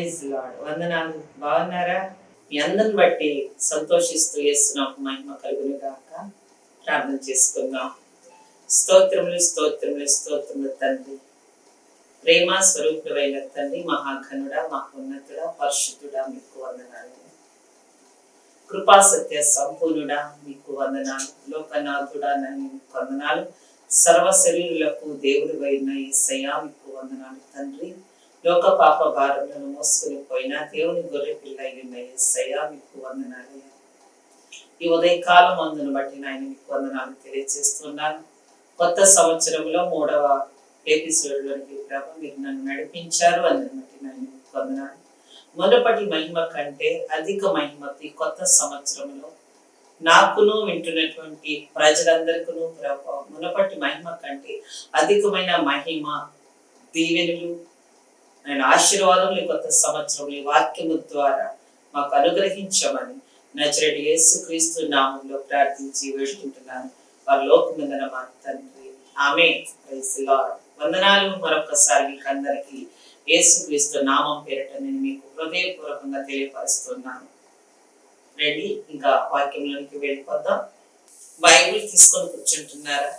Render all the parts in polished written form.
Praise lord. వందనాలు. బాగున్నారా? మీ అందరిని బట్టి సంతోషిస్తూ యేసునామముకు మహిమ కలుగును గాక. ప్రార్థన చేసుకుందాం. స్తోత్రములు స్తోత్రములు స్తోత్రములు తండ్రి, ప్రేమ స్వరూపుడైన తండ్రి, మహాఘనుడా, మహోన్నతుడా, పరిశుద్ధుడా, మీకు వందనాలు. కృపా సత్య సంపూర్ణుడా, మీకు వందనాలు. లోకనాథుడా, మీకు వందనాలు. సర్వ శరీరులకు దేవుడు అయిన యేసయ్యా, మీకు వందనాలు తండ్రి. లోక పాప భారములను మోసుకుని పోయిన దేవుని గొర్రె పిల్ల అయిన యేసయ్యా, మీకు వందనాలు. ఈ ఉదయకాలం అందును బట్టి నాయన మీకు వందనాలు తెలియజేస్తున్నాను. కొత్త సంవత్సరంలో 3వ ఎపిసోడ్లోనికి ప్రభు మీరు నన్ను నడిపించారు. అందుని బట్టి నాయన మీకు వందనాలు. మునుపటి మహిమ కంటే అధిక మహిమతి కొత్త సంవత్సరంలో నాకును వింటున్నటువంటి ప్రజలందరికీ ప్రభు మునుపటి మహిమ కంటే అధికమైన మహిమ, దీవెనలు, ఆయన ఆశీర్వాదములు కొత్త సంవత్సరంలో ఈ వాక్యము ద్వారా మాకు అనుగ్రహించమని నజరేయుడైన యేసుక్రీస్తు నామములో ప్రార్థించి వేడుకుంటున్నాను. వారి లోకమందున మా తండ్రి, ఆమేన్. Praise the lord. వందనాలు. మరొకసారి మీకు అందరికీ యేసుక్రీస్తు నామం పేరిట నేను మీకు హృదయపూర్వకంగా తెలియపరుస్తున్నాను. రెడీ? ఇంకా వాక్యంలోనికి వెళ్ళిపోదాం. బైబిల్ తీసుకొని కూర్చుంటున్నారా?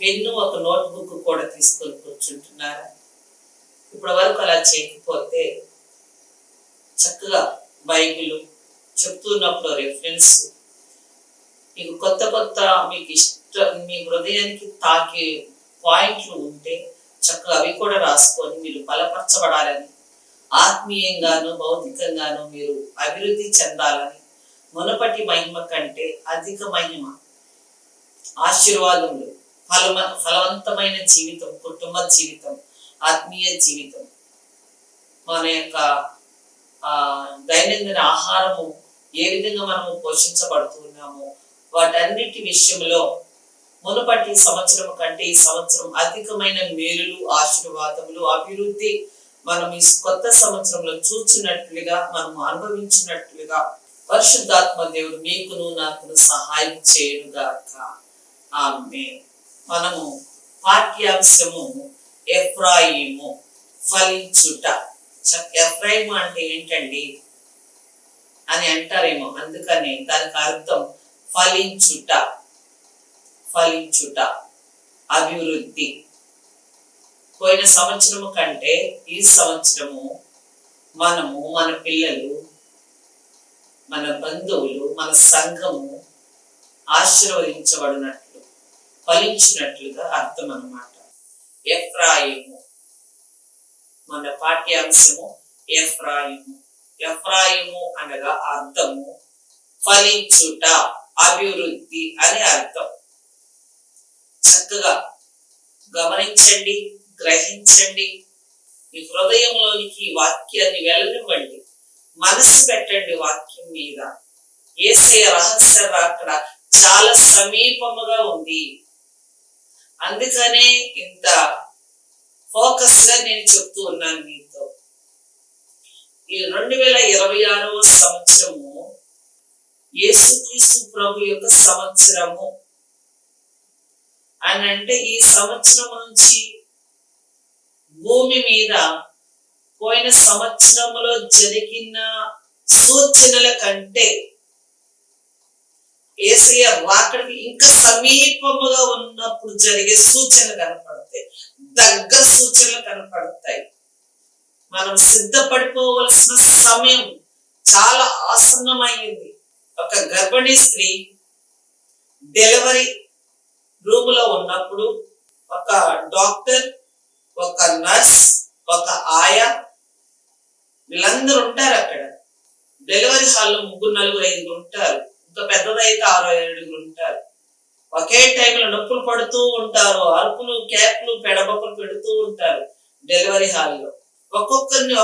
పెన్ను, ఒక నోట్బుక్ కూడా తీసుకొని కూర్చుంటున్నారా? ఇప్పటి వరకు అలా చేయకపోతే చక్కగా బైబిల్ చెప్తున్నప్పుడు రెఫరెన్స్, మీకు కొత్త కొత్త మీకు మీ హృదయానికి తాకే పాయింట్లు ఉంటే చక్కగా అవి కూడా రాసుకొని మీరు బలపరచబడాలని, ఆత్మీయంగాను భౌతికంగాను మీరు అభివృద్ధి చెందాలని, మునుపటి మహిమ కంటే అధిక మహిమ, ఆశీర్వాదములు, ఫలవంతమైన జీవితం, కుటుంబ జీవితం, ఆత్మీయ జీవితం, మన యొక్క దైనందిన ఆహారము ఏ విధంగా మనము పోషించబడుతున్నామో వాటన్నిటి విషయంలో మునుపటి సంవత్సరం కంటే ఈ సంవత్సరం అధికమైన మేలులు, ఆశీర్వాదములు, అభివృద్ధి మనం ఈ కొత్త సంవత్సరంలో చూచినట్లుగా, మనము అనుభవించినట్లుగా పరిశుద్ధాత్మ దేవుడు మీకును నాకును సహాయం చేయునుగాక. ఆమేన్. మనము పాఠ్యాంశము ఎఫ్రాయిము, ఫలించుట. ఎఫ్రాయిము అంటే ఏంటండి అని అంటారేమో, అందుకని దానికి అర్థం ఫలించుట, ఫలించుట, అభివృద్ధి. పోయిన సంవత్సరము కంటే ఈ సంవత్సరము మనము, మన పిల్లలు, మన బంధువులు, మన సంఘము ఆశీర్వదించబడినట్లు, ఫలించినట్లుగా అర్థం అన్నమాట. ఎఫ్రాయిము, మన పాఠ్యాంశము ఎఫ్రాయిము. ఎఫ్రాయిము అనగా అర్థము ఫలించుట, అభివృద్ధి అని అర్థం. చక్కగా గమనించండి, గ్రహించండి. మీ హృదయంలోనికి వాక్యాన్ని వెళ్ళనివ్వండి, మనసు పెట్టండి వాక్యం మీద. యేసయ్య రహస్య రాకడ చాలా సమీపముగా ఉంది. అందుకనే ఇంత ఫోకస్ గా నేను చెప్తూ ఉన్నాను మీతో. ఈ 2026వ సంవత్సరము యేసుక్రీస్తు ప్రభు యొక్క సంవత్సరము అని అంటే, ఈ సంవత్సరం నుంచి భూమి మీద పోయిన సంవత్సరములో జరిగిన సూచనల కంటే యేసయ్య రాకడికి ఇంకా సమీపముగా ఉన్నప్పుడు జరిగే సూచనలు కనపడతాయి, దగ్గర సూచనలు కనపడతాయి. మనం సిద్ధపడిపోవలసిన సమయం చాలా ఆసన్నమైంది. ఒక గర్భిణీ స్త్రీ డెలివరీ రూమ్ లో ఉన్నప్పుడు ఒక డాక్టర్, ఒక నర్స్, ఒక ఆయా, వీళ్ళందరూ ఉంటారు అక్కడ. డెలివరీ హాల్లో 3, 4, 5 ఉంటారు. ఇంకా పెద్దదైతే 6, 7 ఉంటారు. ఒకే టైంలో నొప్పులు పడుతూ ఉంటారు, అరుపులు, క్యాప్లు, పెడబొక్కలు పెడుతూ ఉంటారు డెలివరీ హాల్లో. ఒక్కొక్కరిని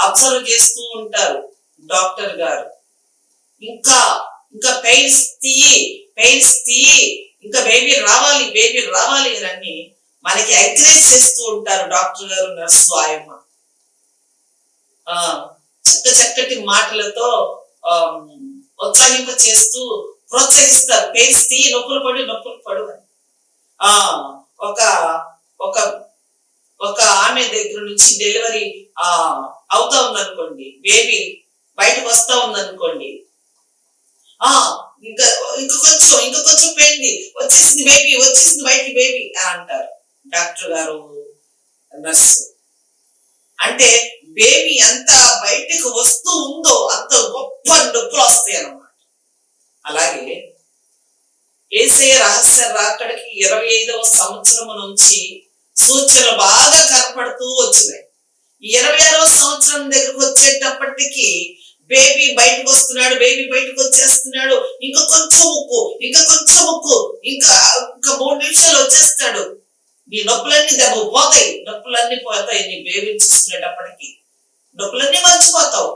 అబ్జర్వ్ చేస్తూ ఉంటారు డాక్టర్ గారు. ఇంకా పెయిన్స్ తీయి, ఇంకా బేబీ రావాలి అని మనకి ఎంకరేజ్ చేస్తూ ఉంటారు డాక్టర్ గారు, నర్సు, ఆయమ్మ. చక్కటి మాటలతో ఉత్సాహింప చేస్తూ ప్రోత్సహిస్తారు. పెయిన్స్ తీయి, నొప్పులు పడు అని. ఒక ఆమె దగ్గర నుంచి డెలివరీ అవుతా ఉందనుకోండి, బేబీ బయటకు వస్తా ఉందనుకోండి, ఆ ఇంకా ఇంకా కొంచెం పోయింది, వచ్చేసింది బయటికి బేబీ అంటారు డాక్టర్ గారు, నర్సు. అంటే బేబీ ఎంత బయటకు వస్తూ ఉందో అంత గొప్ప నొప్పులు వస్తాయి అన్నమాట. అలాగే యేసయ్య రహస్య రాకడికి 25వ సంవత్సరం నుంచి సూచనలు బాగా కనపడుతూ వచ్చినాయి. 26వ సంవత్సరం దగ్గరకు వచ్చేటప్పటికి బేబీ బయటకు వస్తున్నాడు, బేబీ బయటకు వచ్చేస్తున్నాడు, ఇంకా కొంచెం ముక్కు, ఇంకా 3 నిమిషాలు వచ్చేస్తాడు, నీ నొప్పులన్నీ పోతాయి, నీ బేబీని చూసుకునేటప్పటికి నొప్పులన్నీ మర్చిపోతావు.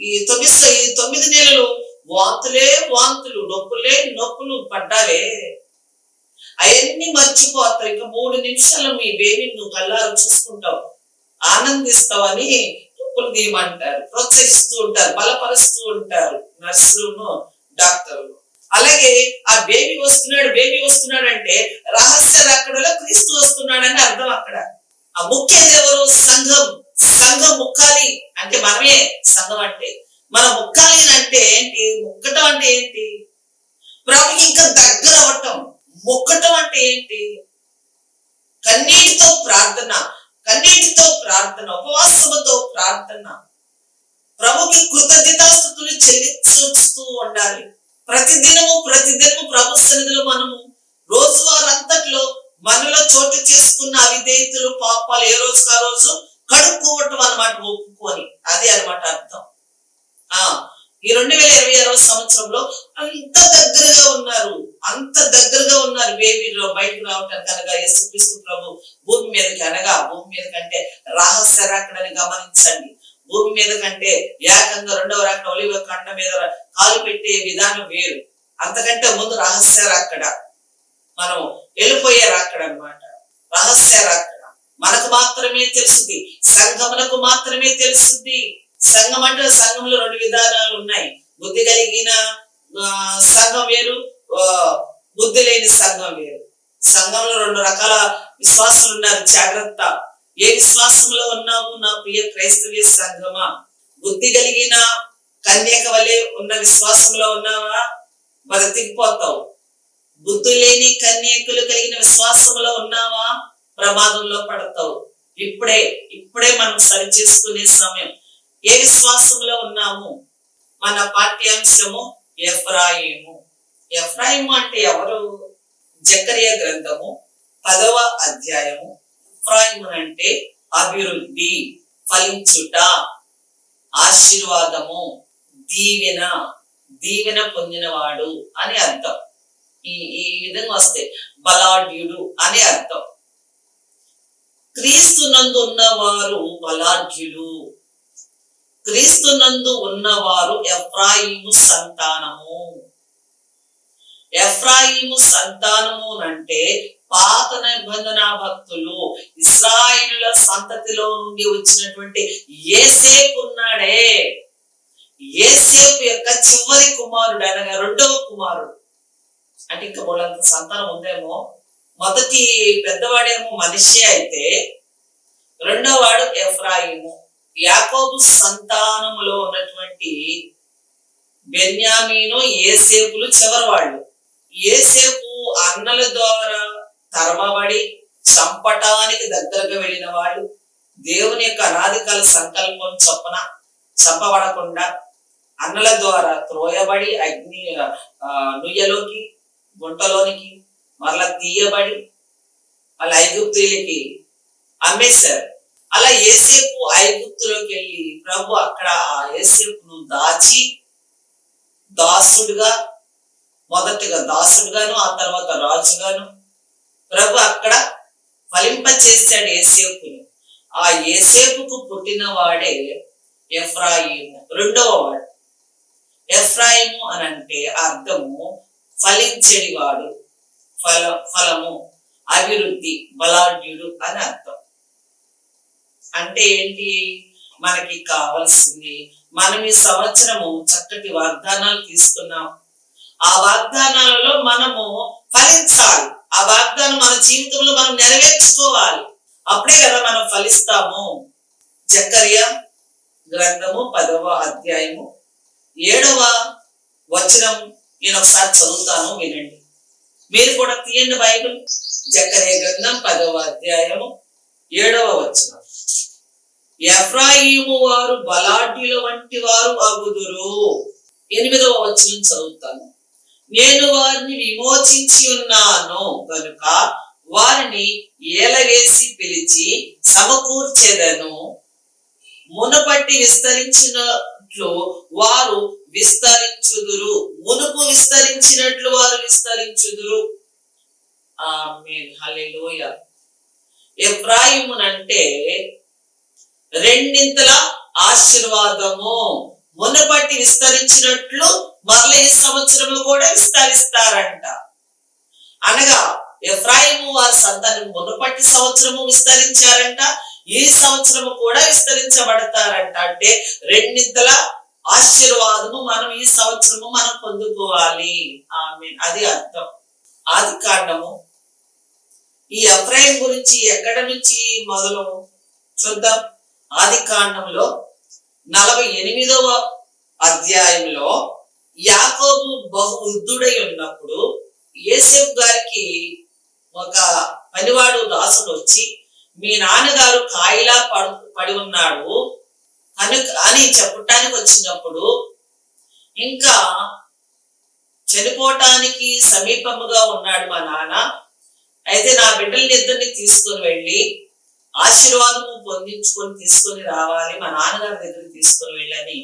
ఈ 9 నెలలు వాంతులు, నొప్పులు పడ్డావే, అవన్నీ మర్చిపోతావు. ఇంకా 3 నిమిషాలు మీ బేబీని నువ్వు కళ్ళారు చూసుకుంటావు, ఆనందిస్తావని నొప్పులు తీయమంటారు, ప్రోత్సహిస్తూ ఉంటారు, బలపరుస్తూ ఉంటారు నర్సులను, డాక్టర్లు. అలాగే ఆ బేబీ వస్తున్నాడు అంటే రహస్య రాకడలో క్రీస్తు వస్తున్నాడని అర్థం. అక్కడ ఆ ముఖ్యది ఎవరు? సంఘం ముక్కాలి అంటే మనమే. సంఘం అంటే మన ముక్కాలి అంటే ఏంటి? ముక్కటం అంటే ఏంటి? ప్రభుకి ఇంకా దగ్గర అవ్వటం. ముక్కటం అంటే ఏంటి? కన్నీటితో ప్రార్థన, ఉపవాసముతో ప్రార్థన, ప్రభుకి కృతజ్ఞతాస్తుతులు చెల్లిస్తూ ఉండాలి. ప్రతిదినము ప్రభు సన్నిధిలో మనము రోజువారంతట్లో మనలో చోటు చేసుకున్న అవిధేయతలు, పాపాలు ఏ రోజుకు ఆ రోజు కడుక్కోవటం అన్నమాట, ఒప్పుకొని. అదే అన్నమాట అర్థం. ఈ 2026వ సంవత్సరంలో అంత దగ్గరగా ఉన్నారు బేబీలో బయటకు రావటానికి. అనగా యేసుక్రీస్తు ప్రభు భూమి మీద కంటే రహస్య రాకడని గమనించండి. భూమి మీద కంటే ఏకంగా 2వ రాకడ ఒలివ కొండ మీద కాలు పెట్టే విధానం వేరు. అంతకంటే ముందు రహస్య రాకడ, మనం వెళ్ళిపోయే రాకడ అన్నమాట. రహస్య రాకడ మనకు మాత్రమే తెలుస్తుంది, సంఘమునకు మాత్రమే తెలుస్తుంది. సంఘం అంటే సంఘంలో 2 విధానాలు ఉన్నాయి. బుద్ధి కలిగిన సంఘం వేరు, బుద్ధి లేని సంఘం వేరు. సంఘంలో 2 రకాల విశ్వాసులు ఉన్నారు. జాగ్రత్త. ఏ విశ్వాసంలో ఉన్నావు నా ప్రియ క్రైస్తవ సంఘమా? బుద్ధి కలిగిన కన్యక వలె ఉన్న విశ్వాసంలో ఉన్నావా? బ్రతికిపోతావు. బుద్ధి లేని కన్యకులు కలిగిన విశ్వాసంలో ఉన్నావా? ప్రమాదంలో పడతావు. ఇప్పుడే మనం సరి చేసుకునే సమయం. ఏ విశ్వాసంలో ఉన్నాము? మన పాఠ్యాంశము ఎఫ్రాయిము అంటే ఎవరు? జకరియా గ్రంథము 10వ అధ్యాయము. ఎఫ్రాయిము అంటే అభివృద్ధి, ఫలించుట, ఆశీర్వాదము, దీవెన పొందినవాడు అని అర్థం. ఈ విధంగా వస్తాయి. బలాఢ్యుడు అని అర్థం. క్రీస్తునందు ఉన్నవారు బలాఢ్యులు. క్రీస్తునందు ఉన్నవారు ఎఫ్రాయిము సంతానము అంటే పాత నిబంధన భక్తులు, ఇశ్రాయేలుల సంతతిలో నుండి వచ్చినటువంటి యేసేపు ఉన్నాడే. యేసేపు యొక్క చివరి కుమారుడు, అనగా 2వ కుమారుడు. అంటే ఇంకా వాళ్ళంత సంతానం ఉందేమో. మొదటి పెద్దవాడేమో మనష్షే అయితే 2వ వాడు ఎఫ్రాయిము. యాకోబు సంతానములో ఉన్నటువంటి బెన్యామీను, యేసేపులు చివరి వాళ్ళు. యేసేపు అన్నల ద్వారా తరమబడి చంపటానికి దగ్గరగా వెళ్ళిన వాళ్ళు. దేవుని యొక్క అనాదికాల సంకల్పం చొప్పున చంపబడకుండా అన్నల ద్వారా త్రోయబడి నుయ్యలోకి, గుంటలోనికి మరలా తీయబడి వాళ్ళ ఐగుప్తులకి అమ్మేశారు. అలా యేసేపు ఐగుప్తులోకి వెళ్ళి ప్రభు అక్కడ ఆ యేసేపును దాచి మొదటిగా దాసుడుగాను, ఆ తర్వాత రాజుగాను ప్రభు అక్కడ ఫలింప చేశాడు యేసేపును. ఆ యేసేపుకు పుట్టిన వాడే ఎఫ్రాయిము, 2వ వాడు. ఎఫ్రాయిము అని అంటే అర్థము ఫలించేవాడు, ఫలము, అభివృద్ధి, బలాఢ్యుడు అని అర్థం. అంటే ఏంటి? మనకి కావాల్సింది, మనం ఈ సంవత్సరము చక్కటి వాగ్దానాలు తీసుకున్నాం. ఆ వాగ్దానాలలో మనము ఫలించాలి. ఆ వాగ్దానం మన జీవితంలో మనం నెరవేర్చుకోవాలి. అప్పుడే కదా మనం ఫలిస్తాము. జకర్యా గ్రంథము 10వ అధ్యాయము 7వ వచనం నేను ఒకసారి చదువుతాను, వినండి. మీరు కూడా తీయండి బైబిల్. జకర్యా గ్రంథం 10వ అధ్యాయము 7వ వచనం. ఎఫ్రాయిము వారు బలాఢ్యుల వంటి వారు అగుదురు. 8వ వచనం చదువుతాను. నేను వారిని విమోచించి ఉన్నాను కనుక వారిని ఏలవేసి పిలిచి సమకూర్చెదను. మునుపట్టి విస్తరించినట్లు వారు విస్తరించుదురు. మునుపు విస్తరించినట్లు వారు విస్తరించుదురు. ఆమేన్, హల్లెలూయా. ఎఫ్రాయిమునంటే రెండింతల ఆశీర్వాదము. మునుపట్టి విస్తరించినట్లు మరల ఈ సంవత్సరము కూడా విస్తరిస్తారంట. అనగా ఎఫ్రాయిము వారి సంతానం మునుపటి సంవత్సరము విస్తరించారంట, ఈ సంవత్సరము కూడా విస్తరించబడతారంట. అంటే రెండింతల ఆశీర్వాదము మనం ఈ సంవత్సరము మనం పొందుకోవాలి. ఆమేన్, అది అర్థం. ఆది కాండము ఈ ఎఫ్రాయిం గురించి ఎక్కడ నుంచి మొదలు చూద్దాం. ఆది కాండంలో 48వ అధ్యాయంలో యాకోబు బహు వృద్ధుడై ఉన్నప్పుడు యోసేపు గారికి ఒక పనివాడు దాసుడు వచ్చి, మీ నాన్నగారు కాయిలా పడి ఉన్నాడు అని చెప్పటానికి వచ్చినప్పుడు, ఇంకా చనిపోవటానికి సమీపముగా ఉన్నాడు మా నాన్న, అయితే నా బిడ్డల్ని ఇద్దరిని తీసుకొని వెళ్ళి ఆశీర్వాదము పొందించుకొని తీసుకొని రావాలి, మా నాన్నగారి దగ్గరికి తీసుకొని వెళ్ళని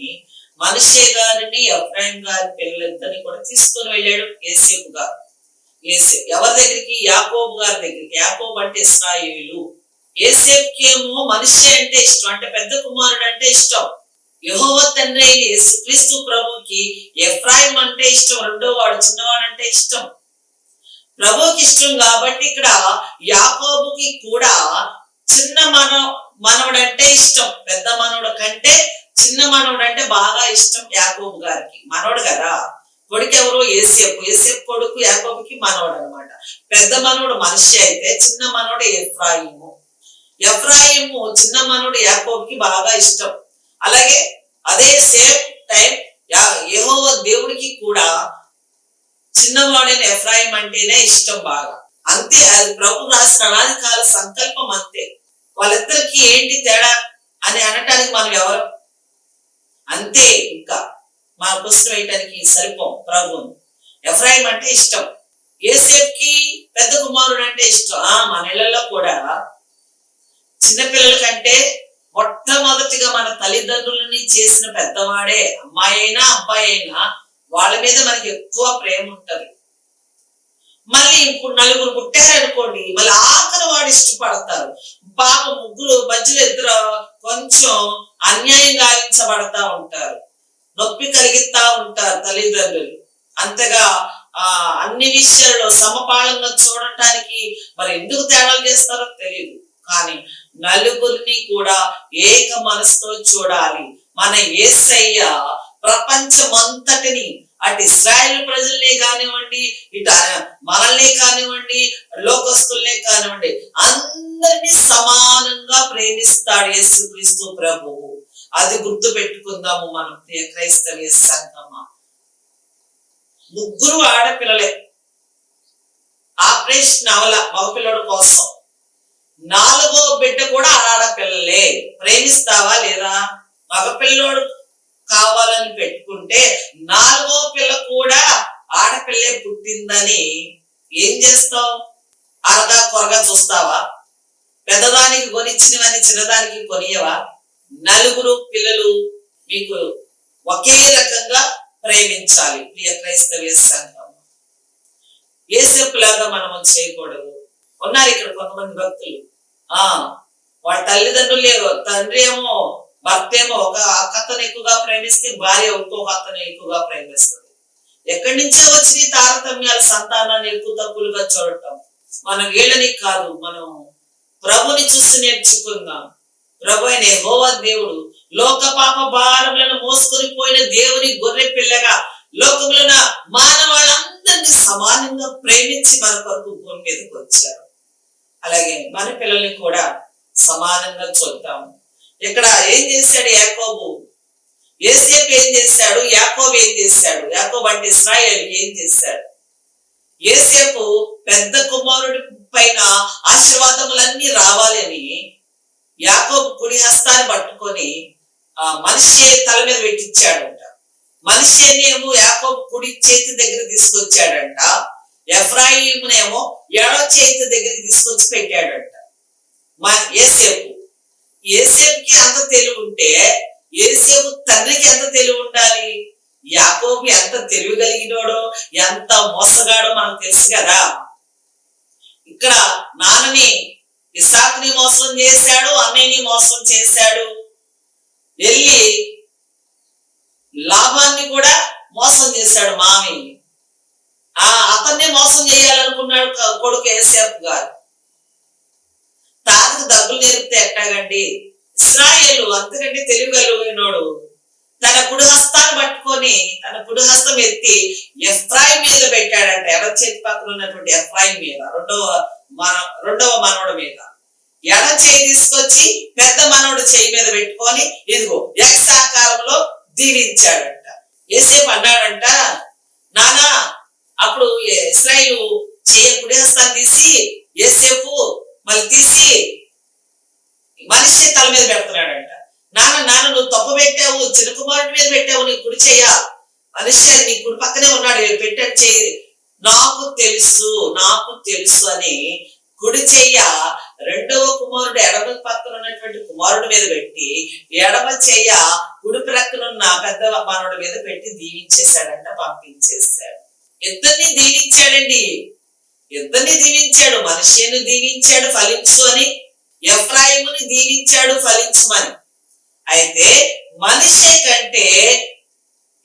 మనష్షే గారిని ఎఫ్రాయిం గారి పిల్లలిద్దరిని కూడా తీసుకొని వెళ్ళాడు యోసేపు గారు. ఎవరి దగ్గరికి? యాకోబు గారి దగ్గరికి. యాకోబు అంటే ఇశ్రాయేలు. యోసేపుకి ఏమో మనష్షే అంటే ఇష్టం, అంటే పెద్ద కుమారుడు అంటే ఇష్టం. యెహోవా తండ్రి అయిన యేసుక్రీస్తు ప్రభుకి ఎఫ్రాయిం అంటే ఇష్టం, రెండో వాడు చిన్నవాడు అంటే ఇష్టం. ప్రభుకి ఇష్టం కాబట్టి ఇక్కడ యాకోబుకి కూడా చిన్న మనవడు అంటే ఇష్టం. పెద్ద మనవడు కంటే చిన్న మనవడు అంటే బాగా ఇష్టం యాకోబు గారికి. మనవడు కదా, కొడుకు ఎవరు? యోసేపు. యోసేపు కొడుకు యాకోబుకి మనవడు అనమాట. పెద్ద మనవడు మనష్షే అయితే చిన్న మనవడు ఎఫ్రాయిము. ఎఫ్రాయిము చిన్న మనవడు యాకోబుకి బాగా ఇష్టం. అలాగే అదే సేమ్ టైం యెహోవా దేవుడికి కూడా చిన్నవాడైన ఎఫ్రాయిం అంటేనే ఇష్టం బాగా. అంతే, అది ప్రభు రాసిన అనాది కాల సంకల్పం. అంతే. వాళ్ళిద్దరికి ఏంటి తేడా అని అనటానికి మనం ఎవరు? అంతే. ఇంకా మన క్వశ్చన్ వేయటానికి సరిపోం ప్రభుని. ఎఫ్రాయిం అంటే ఇష్టం, యోసేపుకి పెద్ద కుమారుడు అంటే ఇష్టం. మన ఇళ్లలో కూడా చిన్నపిల్లల కంటే మొట్టమొదటిగా మన తల్లిదండ్రులని చేసిన పెద్దవాడే, అమ్మాయి అయినా అబ్బాయి అయినా, వాళ్ళ మీద మనకి ఎక్కువ ప్రేమ ఉంటది. మళ్ళీ ఇప్పుడు నలుగురు పుట్టారనుకోండి, మళ్ళీ ఆఖరి వాడు ఇష్టపడతారు. పాప ముగ్గురు మధ్యలో ఇద్దరు కొంచెం అన్యాయం గావించబడతా ఉంటారు, నొప్పి కలిగిస్తా ఉంటారు తల్లిదండ్రులు. అంతగా అన్ని విషయాల్లో సమపాళంగా చూడటానికి మరి ఎందుకు తేడాలు చేస్తారో తెలియదు. కానీ నలుగురిని కూడా ఏక మనసుతో చూడాలి. మన యేసయ్య ప్రపంచమంతటిని, అటు ఇశ్రాయేలు ప్రజల్నే కానివ్వండి, ఇటు మనల్నే కానివ్వండి, లోకస్తుల్నే కానివ్వండి, అందరినీ సమానంగా ప్రేమిస్తాడు యేసుక్రీస్తు ప్రభువు. అది గుర్తు పెట్టుకుందాము మనం క్రైస్తవ సంఘమా. ముగ్గురు ఆడపిల్లలే, ఆపరేషన్ అవల మగపిల్లడు కోసం. 4వ బిడ్డ కూడా ఆడపిల్లలే. ప్రేమిస్తావా లేదా? మగపిల్లోడు కావాలని పెట్టుకుంటే 4వ పిల్ల కూడా ఆడపిల్లే పుట్టిందని ఏం చేస్తావు? అరగా కొరగా చూస్తావా? పెద్దదానికి కొనిచ్చినవని చిన్నదానికి కొనియవా? 4 పిల్లలు మీకు ఒకే రకంగా ప్రేమించాలి ప్రియ క్రైస్తవ సంఘం. యేసేపులాగా మనం చేయకూడదు. ఉన్నారు ఇక్కడ కొంతమంది భక్తులు, వాళ్ళ తల్లిదండ్రులు, తండ్రి ఏమో భర్త ఏమో ఒక అత్తను ఎక్కువగా ప్రేమిస్తే భార్య ఇంకొక అత్తను ఎక్కువగా ప్రేమిస్తుంది. ఎక్కడి నుంచో వచ్చి తారతమ్యాలు, సంతానాన్ని ఎక్కువ తక్కువలుగా చూడటం. మనం వీళ్ళని కాదు, మనం ప్రభుని చూసి నేర్చుకుందాం. ప్రభు అయిన యెహోవా దేవుడు లోక పాప భారములను మోసుకొని పోయిన దేవుని గొర్రె పిల్లగా లోకంలో మానవాళ్ళందరినీ సమానంగా ప్రేమించి మన కొరకు భూమి మీదకి వచ్చారు. అలాగే మన పిల్లల్ని కూడా సమానంగా చూద్దాము. ఇక్కడ ఏం చేశాడు యాకోబు, యోసేపు ఏం చేశాడు, యాకోబు ఏం చేశాడు? యాకోబు అంటే ఇశ్రాయేలు ఏం చేశాడు? యోసేపు పెద్ద కుమారుడి పైన ఆశీర్వాదములన్నీ రావాలని యాకోబు కుడి హస్తాన్ని పట్టుకొని మనిషి తల మీద పెట్టించాడంట. మనిషినేమో యాకోబు కుడి చేతి దగ్గర తీసుకొచ్చాడంట, ఎఫ్రాయిమునేమో ఎడవ చేతి దగ్గరికి తీసుకొచ్చి పెట్టాడంట. యోసేపుకి అంత తెలివి ఉంటే యోసేపు తండ్రికి ఎంత తెలివి ఉండాలి? యాకోబు ఎంత తెలివి కలిగినోడో ఎంత మోసగాడో మనకు తెలుసు కదా. ఇక్కడ నాన్నని ఇస్సాకుని మోసం చేశాడు, అన్నయ్యని మోసం చేశాడు, వెళ్ళి లాభాన్ని కూడా మోసం చేశాడు మామయ్యని. అతన్నే మోసం చేయాలనుకున్నాడు కొడుకు యోసేపు గారు. తాతకు డబ్బులు నేర్పితే ఎట్టాగండి? ఇశ్రాయేలు అంతకంటే తెలివిగలిగినోడు తన కుడి హస్తాన్ని పట్టుకొని తన కుడి హస్తం ఎత్తి ఎఫ్రాయిం మీద పెట్టాడంట. ఎడమ చేతి పక్కన ఉన్నటువంటి ఎఫ్రాయిం మీద, రెండవ మనవడు మీద. ఎడ చేయి తీసుకొచ్చి పెద్ద మనవడు చేయి మీద పెట్టుకొని ఇదిగో ఎక్స్ ఆకారంలో దీవించాడంట. యోసేపు అన్నాడంట, నానా అప్పుడు ఇశ్రాయేలు కుడి హస్తాన్ని తీసి యోసేపు మళ్ళీ తీసి మనిషి తల మీద పెడుతున్నాడంట. నాన్న నువ్వు తప్పు పెట్టావు, చిన్న కుమారుడి మీద పెట్టావు, నీ కుడి చెయ్య మనిషి నీ కుడి పక్కనే ఉన్నాడు, పెట్టాడు చెయ్యి. నాకు తెలుసు అని కుడి చెయ్య రెండవ కుమారుడు ఎడమ పక్కన ఉన్నటువంటి కుమారుడి మీద పెట్టి ఎడమ చెయ్య కుడి ప్రక్కన ఉన్న పెద్ద మనవుడి మీద పెట్టి దీవించేశాడంట, పంపించేశాడు. ఇద్దరిని దీవించాడండి, ఇద్దరిని దీవించాడు. మనిషిని దీవించాడు ఫలించు అని, ఎఫ్రాయిముని దీవించాడు ఫలించుమని. అయితే మనిషి కంటే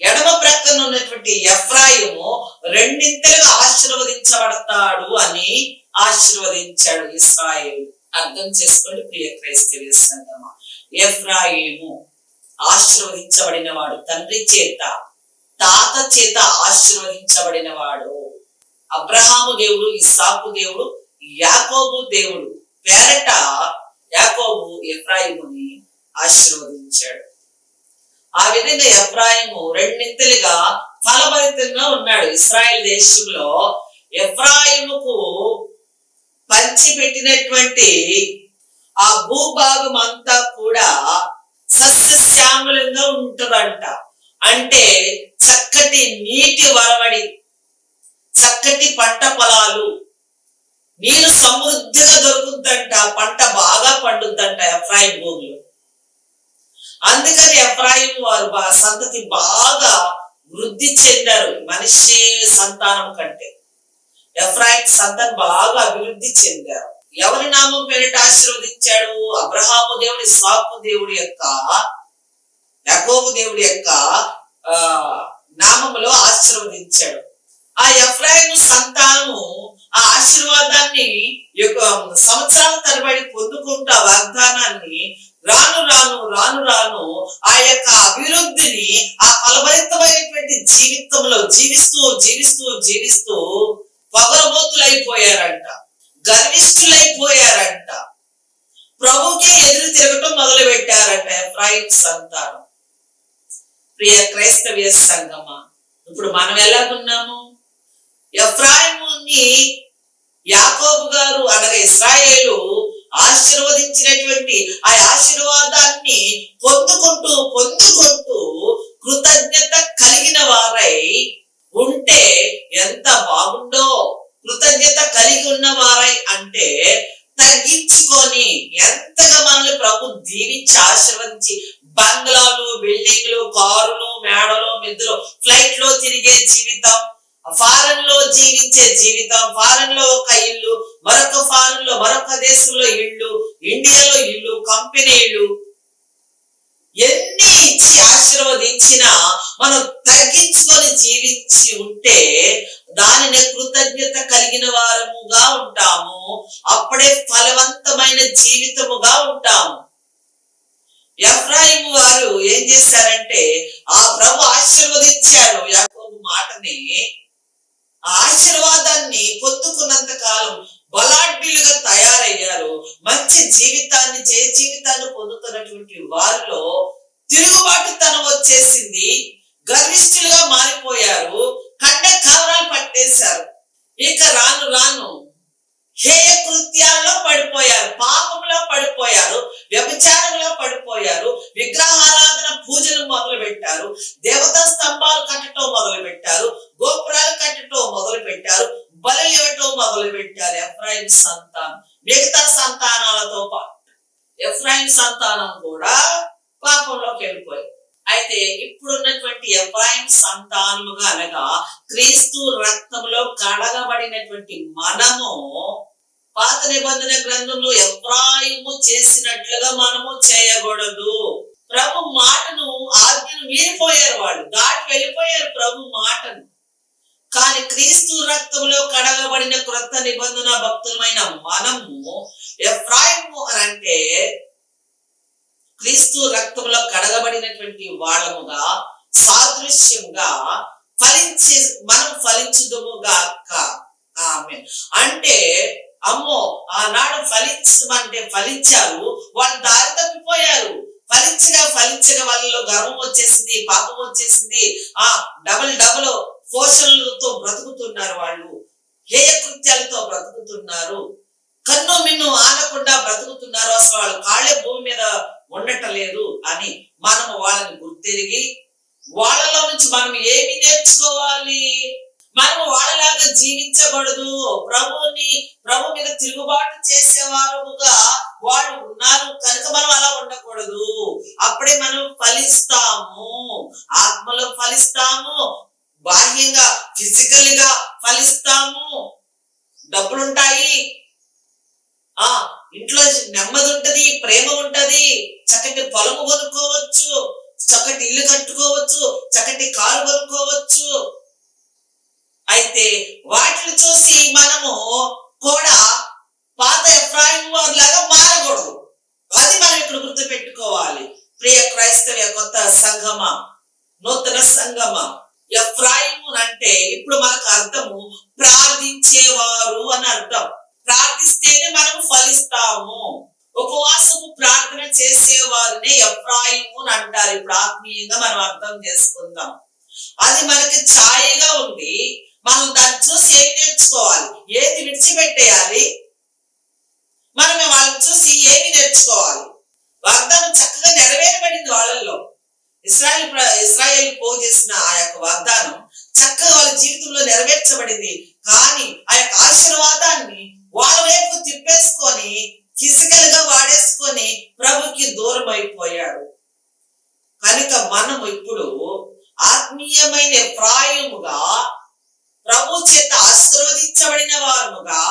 ఎడమ ప్రక్కన ఉన్నటువంటి ఎఫ్రాయిము రెండింతలుగా ఆశీర్వదించబడతాడు అని ఆశీర్వదించాడు ఇశ్రాయేలు. అర్థం చేసుకోండి ప్రియ క్రైస్తవ సంగమా. ఎఫ్రాయిము ఆశీర్వదించబడిన వాడు, తండ్రి చేత తాత చేత ఆశీర్వదించబడిన వాడు. అబ్రహాము దేవుడు, ఇస్సాకు దేవుడు, యాకోబు దేవుడు పేరట యాకోబు ఎఫ్రాయిముని ఆశీర్వదించాడు. ఆ విధంగా ఎఫ్రాయిము రెండింతలుగా ఫలభరితంగా ఉన్నాడు. ఇశ్రాయేల్ దేశంలో ఎఫ్రాయిముకు పంచి పెట్టినటువంటి ఆ భూభాగం అంతా కూడా సస్యశ్యామలంగా ఉంటదంట. అంటే చక్కటి నీటి వరవడి, చక్కటి పంట పొలాలు, నీరు సమృద్ధిగా దొరుకుద్దంట, పంట బాగా పండుద్దంట ఎఫ్రాయిం భూమిలో. అందుకని ఎఫ్రాయిం వారు సంతతి బాగా వృద్ధి చెందారు. మనిషి సంతానం కంటే ఎఫ్రాయిం సంతానం బాగా అభివృద్ధి చెందారు. ఎవరి నామం పేరిట ఆశీర్వదించాడు? అబ్రహాము దేవుడు, ఇస్సాకు దేవుడి యొక్క, యాకోబు దేవుడి యొక్క నామములో ఆశీర్వదించాడు. ఆ ఎఫ్రాయిము సంతానము ఆ ఆశీర్వాదాన్ని సంవత్సరాల తరబడి పొందుకుంటా వాగ్దానాన్ని రాను ఆ యొక్క అభివృద్ధిని ఆ ఫలభరితమైనటువంటి జీవితంలో జీవిస్తూ పొగరబోతులైపోయారంట, గర్విష్ఠులైపోయారంట, ప్రభుకే ఎదురు తిరగటం మొదలు పెట్టారంట ఎఫ్రాయిం సంతానం. ప్రియ క్రైస్తవ సంగమా, ఇప్పుడు మనం ఎలాగున్నాము? ఎఫ్రాయిముని యాకోబు గారు అనగా ఇశ్రాయేలు ఆశీర్వదించినటువంటి ఆ ఆశీర్వాదాన్ని పొందుకుంటూ కృతజ్ఞత కలిగిన వారై ఉంటే ఎంత బాగుండో. కృతజ్ఞత కలిగి ఉన్న వారై అంటే తగ్గించుకొని ఎంతగా మనల్ని ప్రభు దీవించి ఆశీర్వదించి బంగ్లాలు, బిల్డింగ్లు, కారులు, మేడలు, మిద్దెలు, ఫ్లైట్ లో తిరిగే జీవితం, ఫారెన్ లో జీవించే జీవితం, ఫారెన్ లో ఒక ఇల్లు, మరొక ఫారెన్ లో మరొక దేశంలో ఇల్లు, ఇండియాలో ఇల్లు, కంపెనీలు, ఎన్ని ఇచ్చి ఆశీర్వదించినా మనం తగ్గించుకొని జీవించి ఉంటే దానిని కృతజ్ఞత కలిగిన వారముగా ఉంటాము. అప్పుడే ఫలవంతమైన జీవితముగా ఉంటాము. ఎఫ్రాయిము వారు ఏం చేశారంటే ఆ ప్రభు ఆశీర్వదించారు యాకోబు మాటని. ఆ ఆశీర్వాదాన్ని పొందుకున్నంత కాలం బలాఢ్యులుగా తయారయ్యారు. మంచి జీవితాన్ని, జయ జీవితాన్ని పొందుతున్నటువంటి వారిలో తిరుగుబాటుతనం వచ్చేసింది. గర్విష్ఠులుగా మారిపోయారు. కండ కవరాలు పట్టేశారు. ఇక రాను రాను హేయ కృత్యాల్లో పడిపోయారు, పాపంలో పడిపోయారు, వ్యభిచారంలో పడిపోయారు, విగ్రహారాధన పూజలు మొదలు పెట్టారు, దేవతా స్తంభాలు కట్టడం మొదలు పెట్టారు, గోపురాలు కట్టడం మొదలు పెట్టారు, బలులు ఇవ్వటం మొదలు పెట్టారు. ఎఫ్రాయిం సంతానం మిగతా సంతానాలతో పాటు ఎఫ్రాయిం సంతానం కూడా పాపంలోకి వెళ్ళిపోయారు. అయితే ఇప్పుడున్నటువంటి ఎఫ్రాయిం సంతానముగా అనగా క్రీస్తు రక్తంలో కడగబడినటువంటి మనము పాత నిబంధన గ్రంథంలో ఎఫ్రాయిము చేసినట్లుగా మనము చేయకూడదు. ప్రభు మాటను, ఆజ్ఞను మీరిపోయారు, వాళ్ళు దాటి వెళ్ళిపోయారు ప్రభు మాటను. కానీ క్రీస్తు రక్తంలో కడగబడిన క్రొత్త నిబంధన భక్తులమైన మనము ఎఫ్రాయిము అని అంటే క్రీస్తు రక్తంలో కడగబడినటువంటి వాళ్ళముగా, సాదృశ్యముగా మనం ఫలించుదుముగాక. ఆమేన్. అంటే అమ్మో, ఆనాడు ఫలించారు, వాళ్ళు దారి తప్పిపోయారు. ఫలించగా వాళ్ళలో గర్వం వచ్చేసింది, పాపం వచ్చేసింది. డబల్ పోషణలతో బ్రతుకుతున్నారు, వాళ్ళు హేయ కృత్యాలతో బ్రతుకుతున్నారు, కన్ను మిన్ను ఆనకుండా బ్రతుకుతున్నారు. అసలు వాళ్ళ కాళ్ళే భూమి మీద ఉండటలేదు అని మనము వాళ్ళని గుర్తిరిగి వాళ్ళలో నుంచి మనం ఏమి నేర్చుకోవాలి? మనము వాళ్ళలాగా జీవించకూడదు. ప్రభు మీద తిరుగుబాటు చేసేవారుగా వాళ్ళు ఉన్నారు కనుక మనం అలా ఉండకూడదు. అప్పుడే మనం ఫలిస్తాము, ఆత్మలో ఫలిస్తాము, బాహ్యంగా ఫిజికల్ గా ఫలిస్తాము, డబ్బులుంటాయి, ఇంట్లో నెమ్మది ఉంటది, ప్రేమ ఉంటది, చక్కటి పొలము కొనుక్కోవచ్చు, చక్కటి ఇల్లు కట్టుకోవచ్చు, చక్కటి కారు కొనుక్కోవచ్చు. అయితే వాటిని చూసి మనము కూడా పాత ఎఫ్రాయిం లాగా మారకూడదు. అది మనం ఇక్కడ గుర్తు పెట్టుకోవాలి. ప్రియ క్రైస్తవ కొత్త సంఘమ, నూతన సంఘమ, ఎఫ్రాయిము అంటే ఇప్పుడు మనకు అర్థము ప్రార్థించేవారు అని అర్థం. ప్రార్థిస్తేనే మనం ఫలిస్తాము. ఉపవాసము ప్రార్థన చేసేవారినే ఎఫ్రాయిము అని అంటారు. ఇప్పుడు ఆత్మీయంగా మనం అర్థం చేసుకుందాం. అది మనకి ఛాయగా ఉంది. మనం దాన్ని చూసి ఏం నేర్చుకోవాలి? ఏది విడిచిపెట్టేయాలి? మనం వాళ్ళని చూసి ఏమి నేర్చుకోవాలి? వాగ్దానం చక్కగా నెరవేరబడింది వాళ్ళల్లో. ఇశ్రాయేల్ పోగు చేసిన ఆ యొక్క వాగ్దానం చక్కగా వాళ్ళ జీవితంలో నెరవేర్చబడింది. కానీ ఆ యొక్క ఆశీర్వాదాన్ని వాళ్ళ వైపు తిప్పేసుకొని ఫిజికల్ గా వాడేసుకొని ప్రభుకి దూరం అయిపోయాడు. కనుక మనం ఇప్పుడు ఆత్మీయమైన ఎఫ్రాయిముగా, ప్రభు చేత ఆశీర్వదించబడిన వారముగా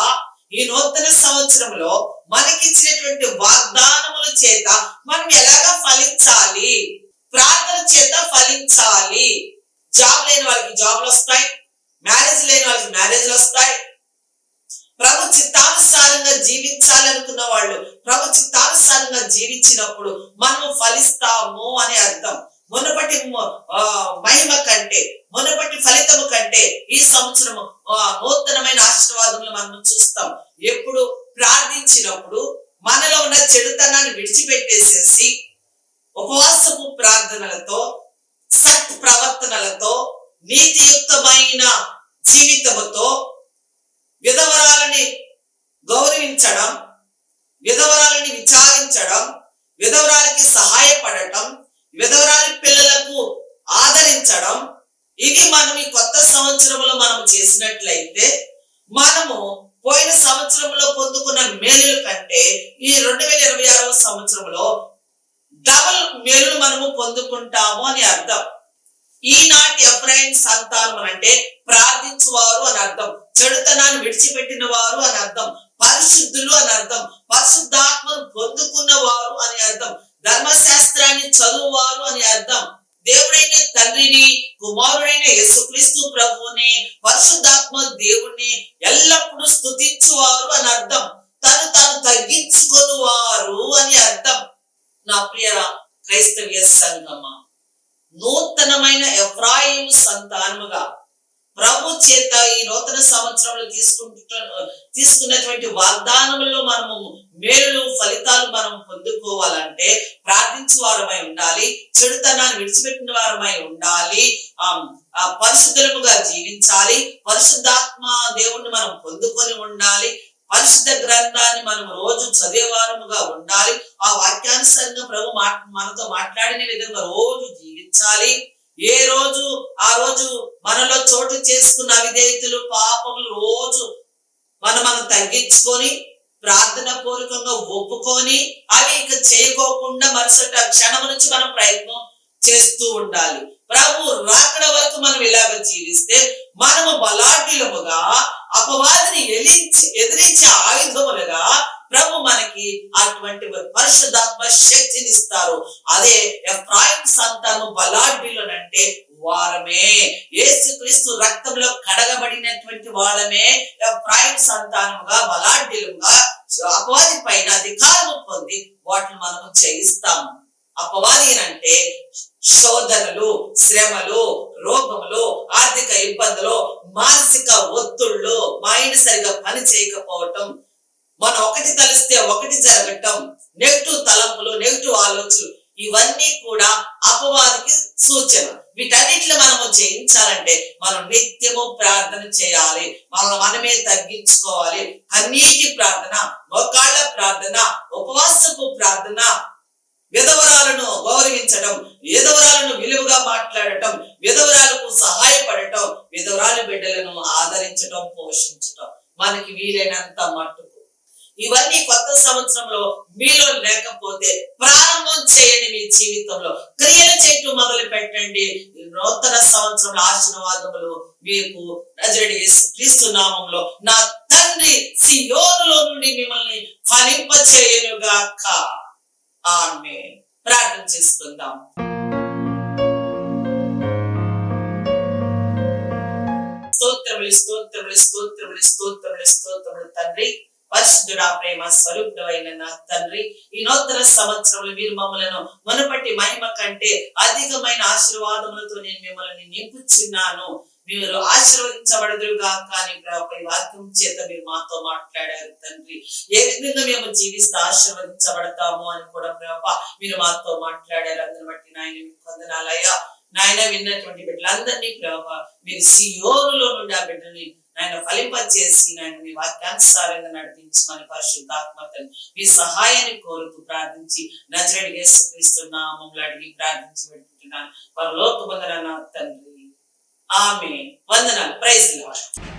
ఈ నూతన సంవత్సరంలో మనకిచ్చినటువంటి వాగ్దానముల చేత మనం ఎలాగా ఫలించాలి? ప్రార్థన చేత ఫలించాలి. జాబ్ లేని వాళ్ళకి జాబ్లు వస్తాయి, మ్యారేజ్ లేని వాళ్ళకి మ్యారేజ్లు వస్తాయి. ప్రభు చిత్తానుసారంగా జీవించాలనుకున్న వాళ్ళు ప్రభు చిత్తానుసారంగా జీవించినప్పుడు మనం ఫలిస్తాము అని అర్థం. మునుపటి మహిమ కంటే, మునుపటి ఫలితము కంటే ఈ సంవత్సరం నూతనమైన ఆశీర్వాదములు మనం చూస్తాం. ఎప్పుడు ప్రార్థించినప్పుడు మనలో ఉన్న చెడుతనాన్ని విడిచిపెట్టేసేసి ఉపవాసము ప్రార్థనలతో, సత్ ప్రవర్తనలతో, నీతియుక్తమైన జీవితముతో విధవరాలని గౌరవించడం, విధవరాలని విచారించడం, విధవరాలకి సహాయపడటం, విధవరాలి పిల్లలకు ఆదరించడం, ఇవి మనం ఈ కొత్త సంవత్సరంలో మనం చేసినట్లయితే మనము పోయిన సంవత్సరంలో పొందుకున్న మేలుల కంటే ఈ 2026వ సంవత్సరంలో డబుల్ మేలును మనము పొందుకుంటాము అని అర్థం. ఈనాటి ఎఫ్రాయిం సంతానం అంటే ప్రార్థించువారు అని అర్థం, చెడుతనాన్ని విడిచిపెట్టిన వారు అని అర్థం, పరిశుద్ధులు అని అర్థం, పరిశుద్ధాత్మను పొందుకున్న వారు అని అర్థం, ధర్మశాస్త్రాన్ని చదువువారు అని అర్థం, దేవుడైన తండ్రిని, కుమారుడైన యేసుక్రీస్తు ప్రభువుని, పరిశుద్ధాత్మ దేవుణ్ణి ఎల్లప్పుడూ స్తుతించువారు అని అర్థం, తాను తగ్గించుకొనువారు అని అర్థం. నా ప్రియ క్రైస్తవ సంఘమా, నూతనమైన ఎఫ్రాయిము సంతానముగా ప్రభు చేత ఈ నూతన సంవత్సరంలో తీసుకున్నటువంటి వాగ్దానముల్లో మనము మేలు ఫలితాలు మనం పొందుకోవాలంటే ప్రార్థించే వారమై ఉండాలి, చెడుతనాన్ని విడిచిపెట్టిన వారమై ఉండాలి, పరిశుద్ధముగా జీవించాలి, పరిశుద్ధాత్మ దేవుణ్ణి మనం పొందుకొని ఉండాలి, పరిశుద్ధ గ్రంథాన్ని మనం రోజు చదివేవారముగా ఉండాలి, ఆ వాక్యానుసారంగా ప్రభు మనతో మాట్లాడిన విధంగా రోజు జీవించాలి. ఏ రోజు ఆ రోజు మనలో చోటు చేసుకున్న అవిధేయతలు పాపములు రోజు మనం తగ్గించుకొని ప్రార్థన పూర్వకంగా ఒప్పుకొని అవి ఇక చేయకోకుండా మరుసటి క్షణం నుంచి మనం ప్రయత్నం చేస్తూ ఉండాలి. ప్రభు రాకడ వరకు మనం ఇలాగ జీవిస్తే మనము బలాఢ్యులముగా అపవాదిని ఎదిరించే ఆయుధములుగా ప్రభు మనకి అటువంటి పరిశుద్ధాత్మ శక్తిని ఇస్తారు. అదే ఎఫ్రాయిము సంతానం బలాఢ్యులనంటే వారమే, యేసుక్రీస్తు రక్తంలో కడగబడినటువంటి వాళ్ళమే ఎఫ్రాయిము సంతానముగా బలాఢ్యులుగా అపవాది పైన అధికారము పొంది వాటిని మనము జయిస్తాము. అపవాది అంటే శోధనలు, శ్రమలు, రోగములు, ఆర్థిక ఇబ్బందులు, మానసిక ఒత్తిళ్లు, మైండ్ సరిగా పని చేయకపోవటం, మనం ఒకటి తలిస్తే ఒకటి జరగటం, నెగిటివ్ తలంపులు, నెగిటివ్ ఆలోచనలు, ఇవన్నీ కూడా అపవాదికి సూచన. వీటన్నిటిని మనము జయించాలంటే మనం నిత్యము ప్రార్థన చేయాలి, మనమే తగ్గించుకోవాలి. కన్నీటి ప్రార్థన, మోకాళ్ళ ప్రార్థన, ఉపవాసపు ప్రార్థన, విధవరాలను గౌరవించడం, విధవరాలను విలువగా మాట్లాడటం, విధవరాలకు సహాయపడటం, విధవరాలు బిడ్డలను ఆదరించడం, పోషించటం మనకి వీలైనంత మట్టుకు. ఇవన్నీ కొత్త సంవత్సరంలో మీలో లేకపోతే ప్రారంభం చేయండి. మీ జీవితంలో క్రియలు చేయటం మొదలు పెట్టండి. నూతన సంవత్సరంలో ఆశీర్వాదములు మీకు నజరేయుడైన యేసుక్రీస్తు నామములో నా తండ్రి సియోనులో నుండి మిమ్మల్ని ఫలింపచేయునుగాక. ఆమేన్. ప్రార్థన చేసుకుందాం. స్తోత్రములు స్తోత్రములు స్తోత్రములు స్తోత్రములు స్తోత్రములు తండ్రి, పరిశుద్ధుడా, ప్రేమ స్వరూపుడైన నా తండ్రి, ఈ నూతన సంవత్సరంలో మీరు మమ్మలను మునుపటి మహిమ కంటే అధికమైన ఆశీర్వాదములతో నేను మిమ్మల్ని నింపుచున్నాను. మీరు ఆశీర్వదించబడదురుగా కానీ వాక్యం చేత మీరు మాతో మాట్లాడారు తండ్రి. ఏ విధంగా మేము జీవిస్తే ఆశీర్వదించబడతాము అని కూడా ప్రభా మీరు మాతో మాట్లాడారు. అందరిని బట్టి నాయన మీకు వందనాలయ్యా. నాయన విన్నటువంటి బిడ్డలందరినీ ప్రభా మీరు సియోనులో నుండి ఆ బిడ్డల్ని నాయన ఫలింపచేసి నాయన మీ వాక్యానుసారంగా నడిపించమని పరిశుద్ధాత్మతను మీ సహాయాన్ని కోరుతూ ప్రార్థించి నజరేయుడైన యేసుక్రీస్తు నామములో అడిగి ప్రార్థించి పెట్టుకుంటున్నాను. పరలోకమందున నా తండ్రి. ఆమేన్. వందనాలు. Praise the lord.